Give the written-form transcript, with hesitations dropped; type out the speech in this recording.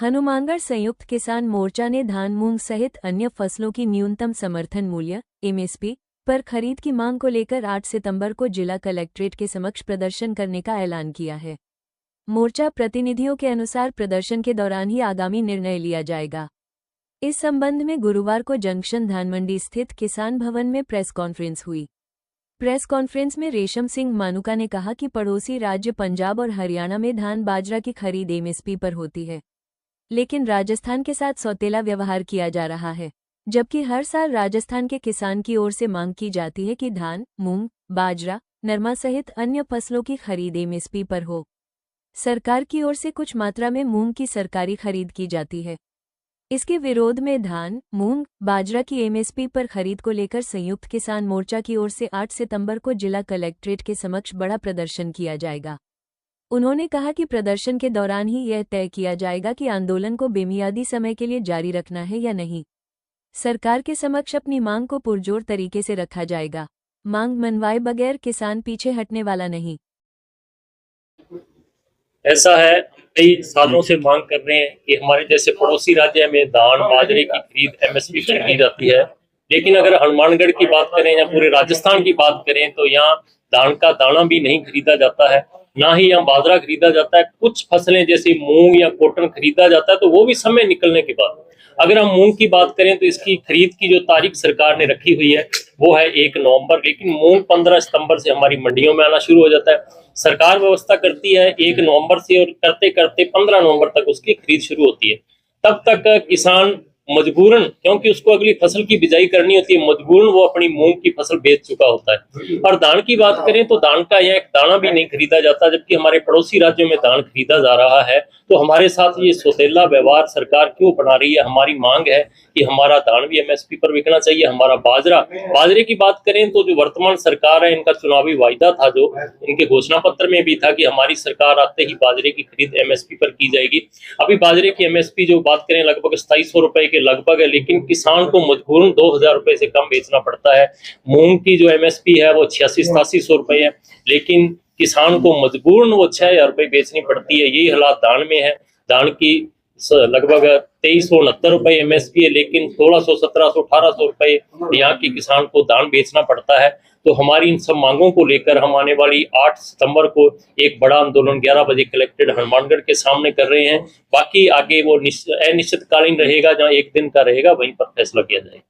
हनुमानगढ़ संयुक्त किसान मोर्चा ने धान मूंग सहित अन्य फसलों की न्यूनतम समर्थन मूल्य एमएसपी पर खरीद की मांग को लेकर 8 सितंबर को जिला कलेक्ट्रेट के समक्ष प्रदर्शन करने का ऐलान किया है। मोर्चा प्रतिनिधियों के अनुसार प्रदर्शन के दौरान ही आगामी निर्णय लिया जाएगा। इस संबंध में गुरुवार को जंक्शन धानमंडी स्थित किसान भवन में प्रेस कॉन्फ्रेंस हुई। प्रेस कॉन्फ्रेंस में रेशम सिंह मानुका ने कहा कि पड़ोसी राज्य पंजाब और हरियाणा में धान बाजरा की खरीद एमएसपी पर होती है, लेकिन राजस्थान के साथ सौतेला व्यवहार किया जा रहा है, जबकि हर साल राजस्थान के किसान की ओर से मांग की जाती है कि धान, मूंग, बाजरा, नरमा सहित अन्य फसलों की खरीद एमएसपी पर हो। सरकार की ओर से कुछ मात्रा में मूंग की सरकारी खरीद की जाती है। इसके विरोध में धान, मूंग, बाजरा की एमएसपी पर खरीद को लेकर संयुक्त किसान मोर्चा की ओर से 8 सितंबर को जिला कलेक्ट्रेट के समक्ष बड़ा प्रदर्शन किया जाएगा। उन्होंने कहा कि प्रदर्शन के दौरान ही यह तय किया जाएगा कि आंदोलन को बेमियादी समय के लिए जारी रखना है या नहीं। सरकार के समक्ष अपनी मांग को पुरजोर तरीके से रखा जाएगा। मांग मनवाए बगैर किसान पीछे हटने वाला नहीं। ऐसा है, कई सालों से मांग कर रहे हैं कि हमारे जैसे पड़ोसी राज्य में धान बाजरे की खरीद एमएसपी पर की जाती है, लेकिन अगर हनुमानगढ़ की बात करें या पूरे राजस्थान की बात करें तो यहाँ धान का दाना भी नहीं खरीदा जाता है, ना ही यहाँ बाजरा खरीदा जाता है। कुछ फसलें जैसे मूंग या कॉटन खरीदा जाता है तो वो भी समय निकलने के बाद। अगर हम मूंग की बात करें तो इसकी खरीद की जो तारीख सरकार ने रखी हुई है वो है 1 नवंबर, लेकिन मूंग 15 सितंबर से हमारी मंडियों में आना शुरू हो जाता है। सरकार व्यवस्था करती है 1 नवंबर से और करते करते 15 नवंबर तक उसकी खरीद शुरू होती है। तब तक किसान मजबूरन, क्योंकि उसको अगली फसल की बिजाई करनी होती है, मजबूरन वो अपनी मूंग की फसल बेच चुका होता है। और धान की बात करें तो धान का यह एक दाना भी नहीं खरीदा जाता, जबकि हमारे पड़ोसी राज्यों में धान खरीदा जा रहा है। तो हमारे साथ ये सौतेला व्यवहार सरकार क्यों अपना रही है? हमारी मांग है कि हमारा धान भी एमएसपी पर बिकना चाहिए। हमारा बाजरे की बात करें तो जो वर्तमान सरकार है, इनका चुनावी वायदा था, जो इनके घोषणा पत्र में भी था कि हमारी सरकार आते ही बाजरे की खरीद एमएसपी पर की जाएगी। अभी बाजरे की एमएसपी जो बात करें लगभग 2700 रुपए के लगभग है, लेकिन किसान को मजबूरन 2000 रुपए से कम बेचना पड़ता है। मूंग की जो एमएसपी है वो 86-8700 रुपए है, लेकिन किसान को मजबूरन वो 6000 रुपए बेचनी पड़ती है। यही हालात धान में है। धान की लगभग 2369 रुपए एमएसपी है, लेकिन 1600, 1700, 1800 रुपए यहाँ के किसान को धान बेचना पड़ता है। तो हमारी इन सब मांगों को लेकर हम आने वाली 8 सितंबर को एक बड़ा आंदोलन 11 बजे कलेक्ट्रेट हनुमानगढ़ के सामने कर रहे हैं। बाकी आगे वो अनिश्चितकालीन रहेगा, जहाँ 1 दिन का रहेगा, वहीं पर फैसला किया जाएगा।